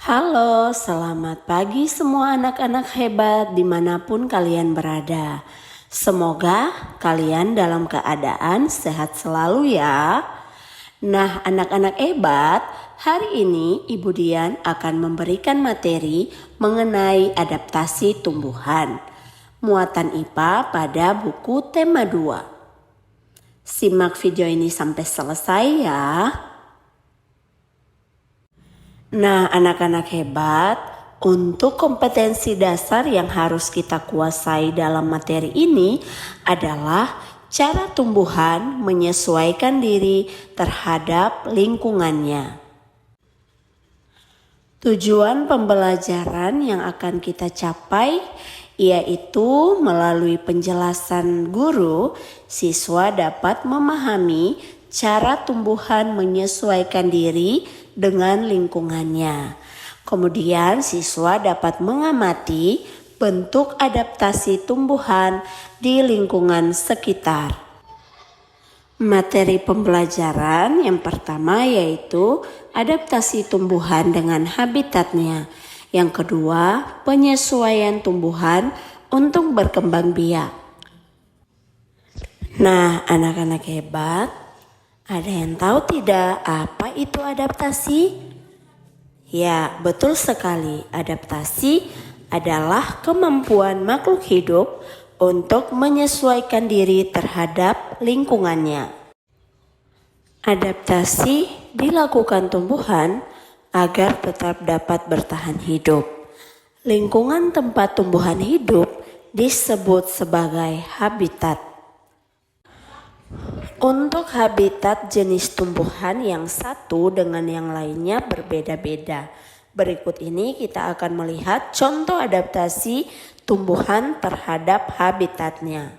Halo, selamat pagi semua anak-anak hebat dimanapun kalian berada. Semoga kalian dalam keadaan sehat selalu ya. Nah, anak-anak hebat, hari ini Ibu Dian akan memberikan materi mengenai adaptasi tumbuhan. Muatan IPA pada buku tema 2. Simak video ini sampai selesai ya. Nah, anak-anak hebat, untuk kompetensi dasar yang harus kita kuasai dalam materi ini adalah cara tumbuhan menyesuaikan diri terhadap lingkungannya. Tujuan pembelajaran yang akan kita capai yaitu melalui penjelasan guru, siswa dapat memahami cara tumbuhan menyesuaikan diri dengan lingkungannya. Kemudian siswa dapat mengamati bentuk adaptasi tumbuhan di lingkungan sekitar. Materi pembelajaran yang pertama yaitu adaptasi tumbuhan dengan habitatnya. Yang kedua, penyesuaian tumbuhan untuk berkembang biak. Nah, anak-anak hebat, ada yang tahu tidak apa itu adaptasi? Ya, betul sekali. Adaptasi adalah kemampuan makhluk hidup untuk menyesuaikan diri terhadap lingkungannya. Adaptasi dilakukan tumbuhan agar tetap dapat bertahan hidup. Lingkungan tempat tumbuhan hidup disebut sebagai habitat. Untuk habitat jenis tumbuhan yang satu dengan yang lainnya berbeda-beda. Berikut ini kita akan melihat contoh adaptasi tumbuhan terhadap habitatnya.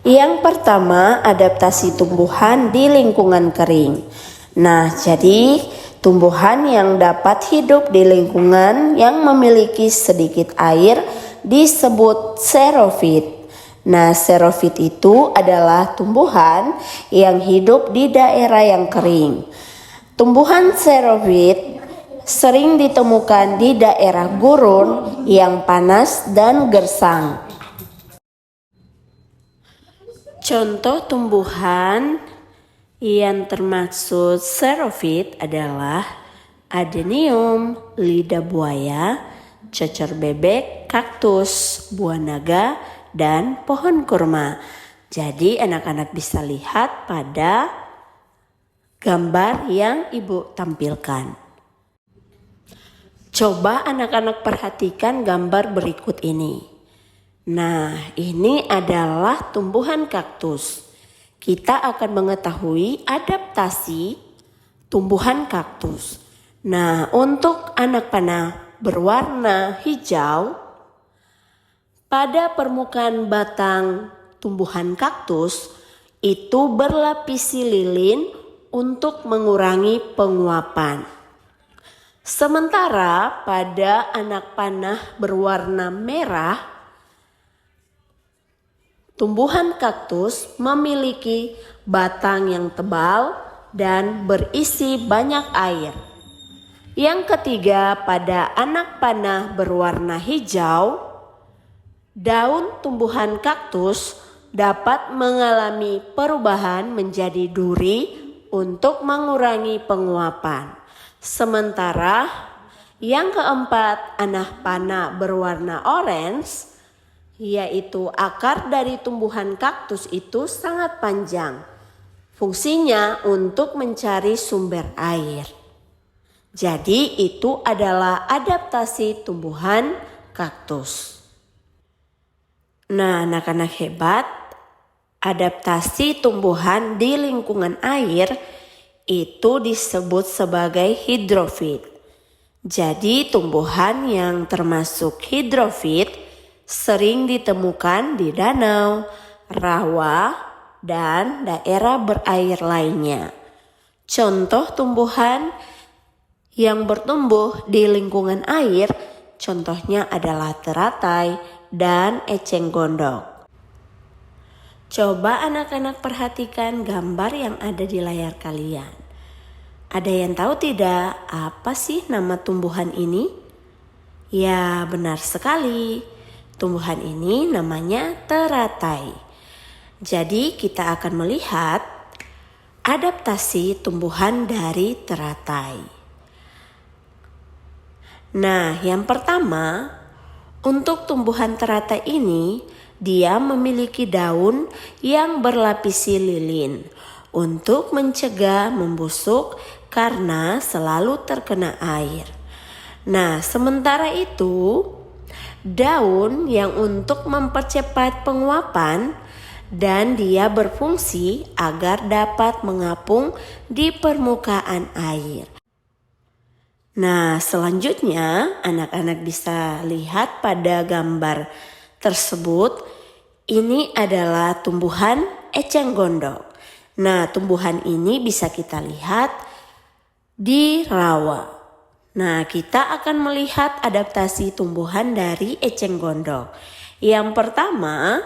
Yang pertama, adaptasi tumbuhan di lingkungan kering. Nah, jadi tumbuhan yang dapat hidup di lingkungan yang memiliki sedikit air disebut xerofit. Nah, xerofit itu adalah tumbuhan yang hidup di daerah yang kering. Tumbuhan xerofit sering ditemukan di daerah gurun yang panas dan gersang. Contoh tumbuhan yang termaksud xerofit adalah adenium, lidah buaya, cocor bebek, kaktus, buah naga, dan pohon kurma. Jadi anak-anak bisa lihat pada gambar yang Ibu tampilkan. Coba anak-anak perhatikan gambar berikut ini. Nah, ini adalah tumbuhan kaktus. Kita akan mengetahui adaptasi tumbuhan kaktus. Nah, untuk anak panah berwarna hijau, pada permukaan batang tumbuhan kaktus itu berlapisi lilin untuk mengurangi penguapan. Sementara pada anak panah berwarna merah, tumbuhan kaktus memiliki batang yang tebal dan berisi banyak air. Yang ketiga, pada anak panah berwarna hijau, daun tumbuhan kaktus dapat mengalami perubahan menjadi duri untuk mengurangi penguapan. Sementara yang keempat, anak panah berwarna orange, yaitu akar dari tumbuhan kaktus itu sangat panjang. Fungsinya untuk mencari sumber air. Jadi itu adalah adaptasi tumbuhan kaktus. Nah, anak-anak hebat, adaptasi tumbuhan di lingkungan air itu disebut sebagai hidrofit. Jadi tumbuhan yang termasuk hidrofit sering ditemukan di danau, rawa, dan daerah berair lainnya. Contoh tumbuhan yang bertumbuh di lingkungan air, contohnya adalah teratai dan eceng gondok. Coba anak-anak perhatikan gambar yang ada di layar kalian. Ada yang tahu tidak apa sih nama tumbuhan ini? Ya, benar sekali. Tumbuhan ini namanya teratai. Jadi kita akan melihat adaptasi tumbuhan dari teratai. Nah, yang pertama, untuk tumbuhan teratai ini, dia memiliki daun yang berlapisi lilin untuk mencegah membusuk karena selalu terkena air. Nah, sementara itu, daun yang untuk mempercepat penguapan dan dia berfungsi agar dapat mengapung di permukaan air. Nah, selanjutnya anak-anak bisa lihat pada gambar tersebut, ini adalah tumbuhan eceng gondok. Nah, tumbuhan ini bisa kita lihat di rawa. Nah, kita akan melihat adaptasi tumbuhan dari eceng gondok. Yang pertama,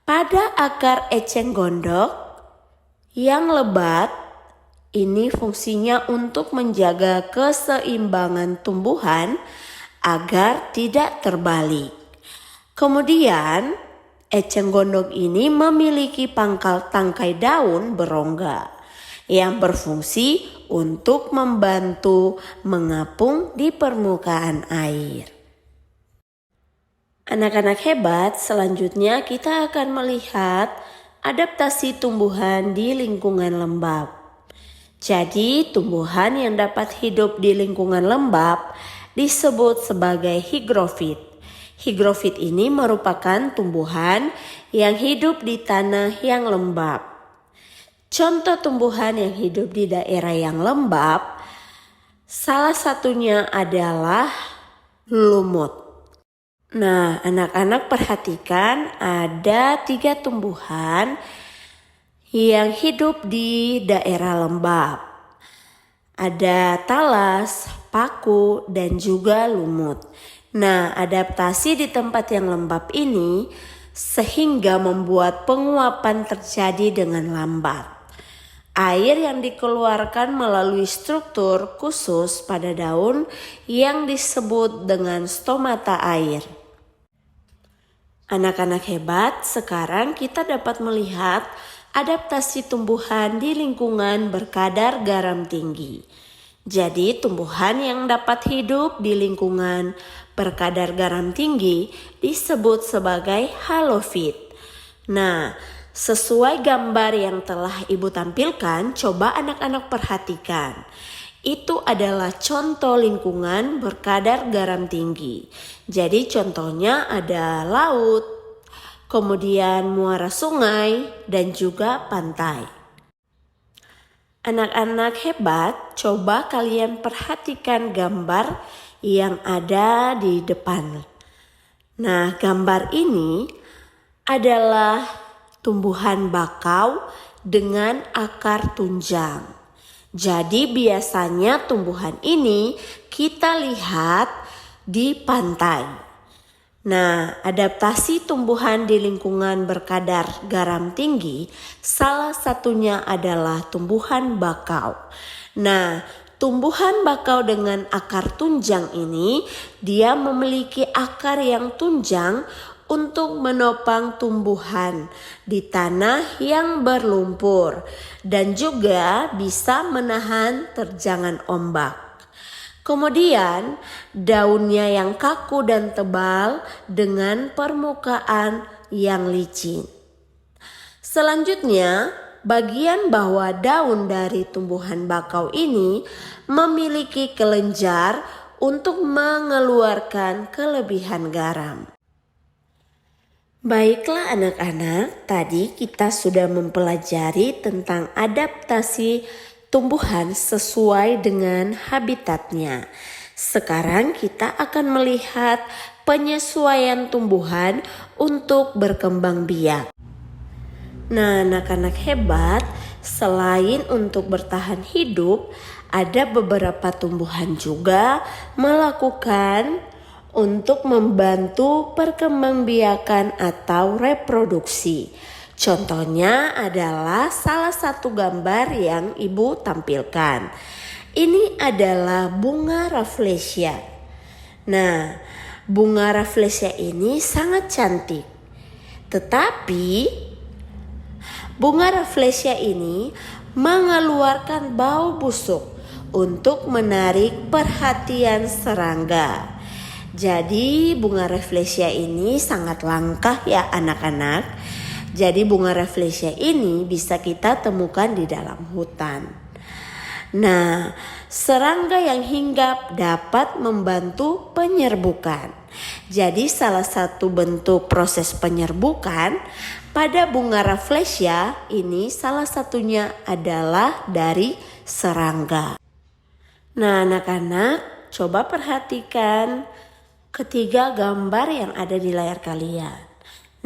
pada akar eceng gondok yang lebat, ini fungsinya untuk menjaga keseimbangan tumbuhan agar tidak terbalik. Kemudian, eceng gondok ini memiliki pangkal tangkai daun berongga yang berfungsi untuk membantu mengapung di permukaan air. Anak-anak hebat, selanjutnya kita akan melihat adaptasi tumbuhan di lingkungan lembab. Jadi, tumbuhan yang dapat hidup di lingkungan lembab disebut sebagai higrofit. Higrofit ini merupakan tumbuhan yang hidup di tanah yang lembab. Contoh tumbuhan yang hidup di daerah yang lembab, salah satunya adalah lumut. Nah, anak-anak perhatikan ada 3 tumbuhan yang hidup di daerah lembab. Ada talas, paku, dan juga lumut. Nah, adaptasi di tempat yang lembab ini sehingga membuat penguapan terjadi dengan lambat. Air yang dikeluarkan melalui struktur khusus pada daun yang disebut dengan stomata air. Anak-anak hebat, sekarang kita dapat melihat adaptasi tumbuhan di lingkungan berkadar garam tinggi. Jadi, tumbuhan yang dapat hidup di lingkungan berkadar garam tinggi disebut sebagai halofit. Nah, sesuai gambar yang telah Ibu tampilkan, coba anak-anak perhatikan. Itu adalah contoh lingkungan berkadar garam tinggi. Jadi contohnya ada laut, kemudian muara sungai, dan juga pantai. Anak-anak hebat, coba kalian perhatikan gambar yang ada di depan. Nah, gambar ini adalah tumbuhan bakau dengan akar tunjang. Jadi biasanya tumbuhan ini kita lihat di pantai. Nah, adaptasi tumbuhan di lingkungan berkadar garam tinggi, salah satunya adalah tumbuhan bakau. Nah, tumbuhan bakau dengan akar tunjang ini, dia memiliki akar yang tunjang untuk menopang tumbuhan di tanah yang berlumpur dan juga bisa menahan terjangan ombak. Kemudian daunnya yang kaku dan tebal dengan permukaan yang licin. Selanjutnya, bagian bawah daun dari tumbuhan bakau ini memiliki kelenjar untuk mengeluarkan kelebihan garam. Baiklah anak-anak, tadi kita sudah mempelajari tentang adaptasi tumbuhan sesuai dengan habitatnya. Sekarang kita akan melihat penyesuaian tumbuhan untuk berkembang biak. Nah, anak-anak hebat, selain untuk bertahan hidup, ada beberapa tumbuhan juga melakukan untuk membantu perkembangbiakan atau reproduksi. Contohnya adalah salah satu gambar yang Ibu tampilkan. Ini adalah bunga rafflesia. Nah, bunga rafflesia ini sangat cantik. Tetapi bunga rafflesia ini mengeluarkan bau busuk untuk menarik perhatian serangga. Jadi bunga rafflesia ini sangat langka ya anak-anak. Jadi bunga rafflesia ini bisa kita temukan di dalam hutan. Nah, serangga yang hinggap dapat membantu penyerbukan. Jadi salah satu bentuk proses penyerbukan pada bunga rafflesia ini salah satunya adalah dari serangga. Nah, anak-anak coba perhatikan ketiga gambar yang ada di layar kalian.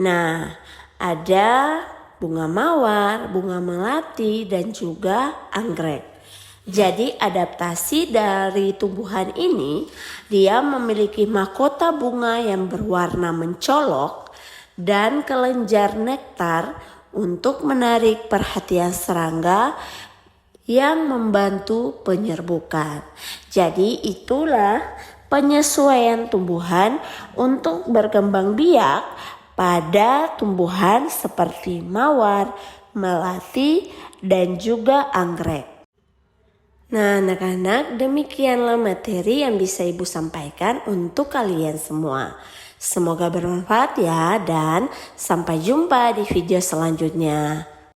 Nah, ada bunga mawar, bunga melati, dan juga anggrek. Jadi adaptasi dari tumbuhan ini, dia memiliki mahkota bunga yang berwarna mencolok dan kelenjar nektar untuk menarik perhatian serangga yang membantu penyerbukan. Jadi itulah penyesuaian tumbuhan untuk berkembang biak pada tumbuhan seperti mawar, melati, dan juga anggrek. Nah anak-anak, demikianlah materi yang bisa Ibu sampaikan untuk kalian semua. Semoga bermanfaat ya, dan sampai jumpa di video selanjutnya.